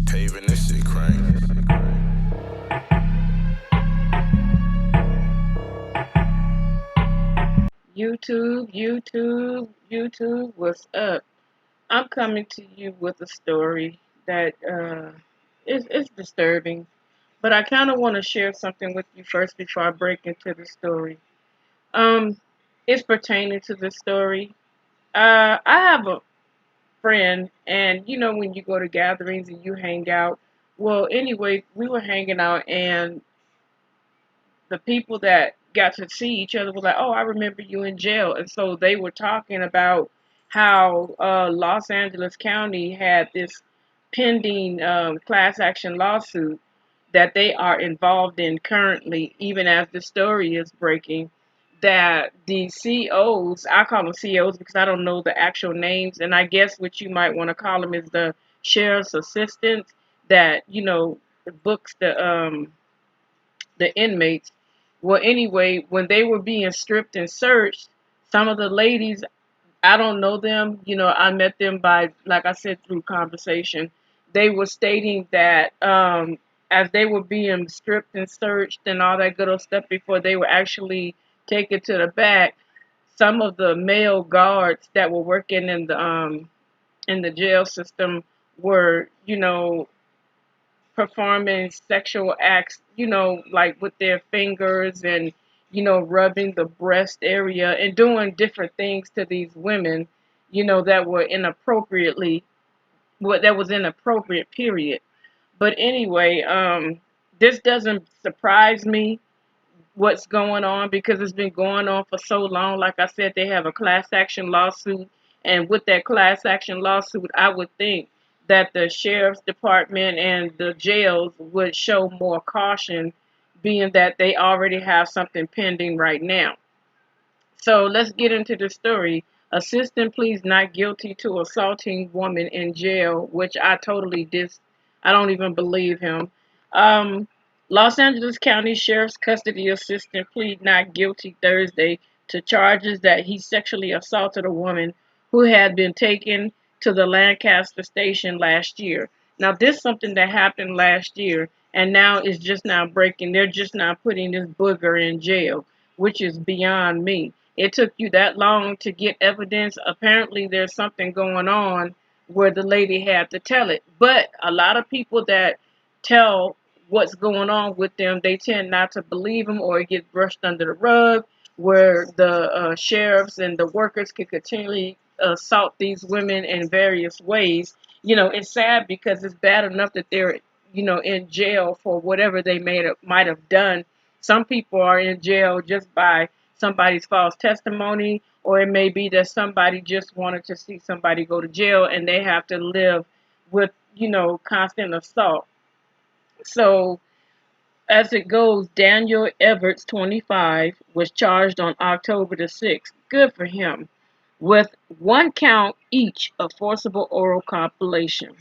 Paving this shit crank. YouTube, what's up? I'm coming to you with a story that is disturbing, but I kind of want to share something with you first before I break into the story. Um, it's pertaining to the story. I have a friend, and you know when you go to gatherings and you hang out. Well, anyway, we were hanging out, and the people that got to see each other was like, "Oh, I remember you in jail," and so they were talking about how Los Angeles County had this pending class action lawsuit that they are involved in currently, even as the story is breaking. That the COs, I call them COs because I don't know the actual names, and I guess what you might want to call them is the sheriff's assistants that books the inmates. Well, anyway, when they were being stripped and searched, some of the ladies, I don't know them. I met them by, like I said, through conversation. They were stating that as they were being stripped and searched and all that good old stuff before they were actually taken to the back, some of the male guards that were working in the jail system were, performing sexual acts, like with their fingers and, rubbing the breast area and doing different things to these women, that were inappropriately, what that was inappropriate, period. But anyway, this doesn't surprise me what's going on because it's been going on for so long. Like I said, they have a class action lawsuit, and with that class action lawsuit, I would think that the sheriff's department and the jails would show more caution, being that they already have something pending right now. So let's get into the story. Assistant pleads not guilty to assaulting woman in jail, which I totally I don't even believe him. Um, Los Angeles County Sheriff's Custody Assistant plead not guilty Thursday to charges that he sexually assaulted a woman who had been taken to the Lancaster station last year. Now, this is something that happened last year, and now it's just now breaking. They're just now putting this booger in jail, which is beyond me. It took you that long to get evidence. Apparently, there's something going on where the lady had to tell it. But a lot of people that tell what's going on with them, they tend not to believe them or it gets brushed under the rug, where the sheriffs and the workers can continually assault these women in various ways. It's sad because it's bad enough that they're, in jail for whatever they might have done. Some people are in jail just by somebody's false testimony, or it may be that somebody just wanted to see somebody go to jail and they have to live with, constant assault. So, as it goes, Daniel Everts, 25, was charged on October the 6th. Good for him. With one count each of forcible oral copulation.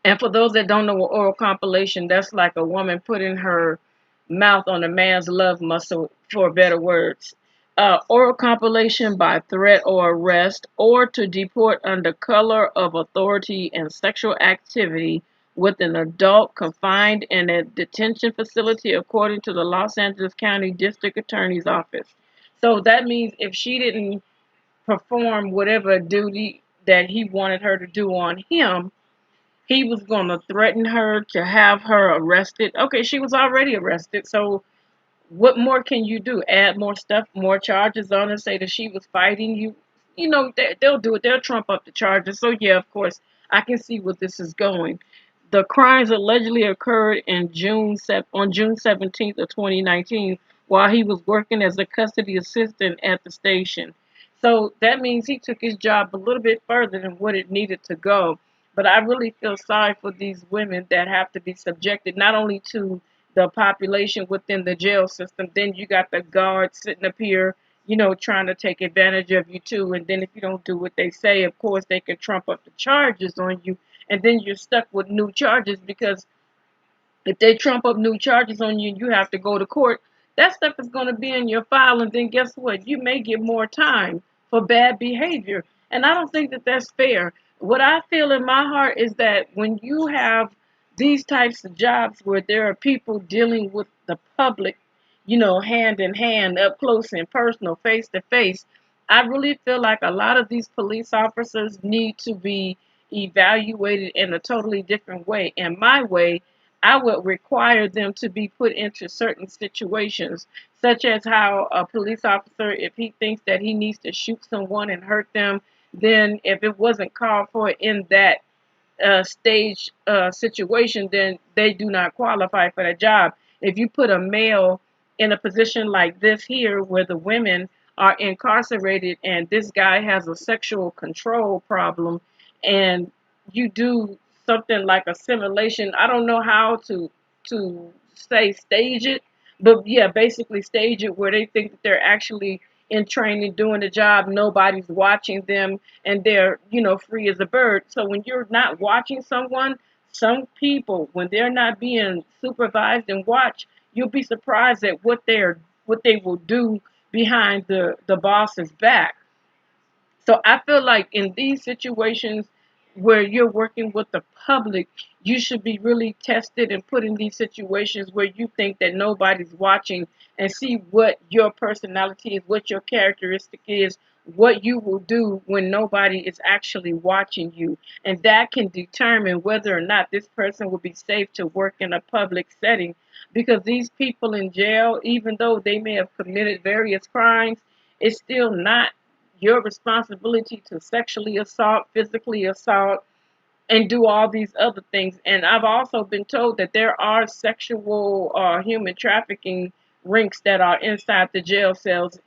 And for those that don't know what oral compilation, that's like a woman putting her mouth on a man's love muscle, for better words. Oral compilation by threat or arrest, or to deport under color of authority and sexual activity with an adult confined in a detention facility, according to the Los Angeles County District Attorney's Office. So that means if she didn't perform whatever duty that he wanted her to do on him, he was going to threaten her to have her arrested. Okay, she was already arrested. So what more can you do? Add more stuff, more charges on her, say that she was fighting you. They'll do it. They'll trump up the charges. So, yeah, of course, I can see where this is going. The crimes allegedly occurred on June 17th of 2019 while he was working as a custody assistant at the station. So that means he took his job a little bit further than what it needed to go. But I really feel sorry for these women that have to be subjected not only to the population within the jail system, then you got the guards sitting up here, trying to take advantage of you too. And then if you don't do what they say, of course, they can trump up the charges on you. and then you're stuck with new charges because if they trump up new charges on you and you have to go to court, that stuff is going to be in your file. And then guess what? You may get more time for bad behavior. And I don't think that that's fair. What I feel in my heart is that when you have these types of jobs where there are people dealing with the public, hand in hand, up close and personal, face to face, I really feel like a lot of these police officers need to be evaluated in a totally different way. And my way, I would require them to be put into certain situations, such as how a police officer, if he thinks that he needs to shoot someone and hurt them, then if it wasn't called for in that stage situation, then they do not qualify for that job. If you put a male in a position like this here, where the women are incarcerated and this guy has a sexual control problem, and you do something like a simulation, I don't know how to say stage it, but yeah, basically stage it where they think that they're actually in training doing the job, nobody's watching them, and they're free as a bird. So when you're not watching someone, some people, when they're not being supervised and watched, you'll be surprised at what they will do behind the boss's back. So I feel like in these situations where you're working with the public, you should be really tested and put in these situations where you think that nobody's watching, and see what your personality is, what your characteristic is, what you will do when nobody is actually watching you. And that can determine whether or not this person will be safe to work in a public setting. Because these people in jail, even though they may have committed various crimes, it's still not your responsibility to sexually assault, physically assault, and do all these other things. And I've also been told that there are sexual human trafficking rinks that are inside the jail cells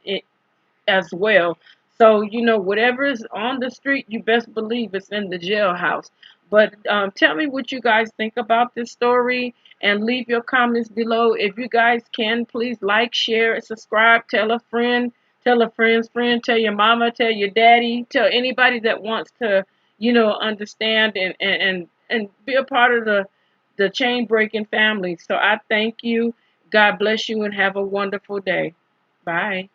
as well. So, whatever is on the street, you best believe it's in the jailhouse. But tell me what you guys think about this story, and leave your comments below. If you guys can, please like, share, subscribe, tell a friend's friend, tell your mama, tell your daddy, tell anybody that wants to, understand and be a part of the chain breaking family. So I thank you. God bless you and have a wonderful day. Bye.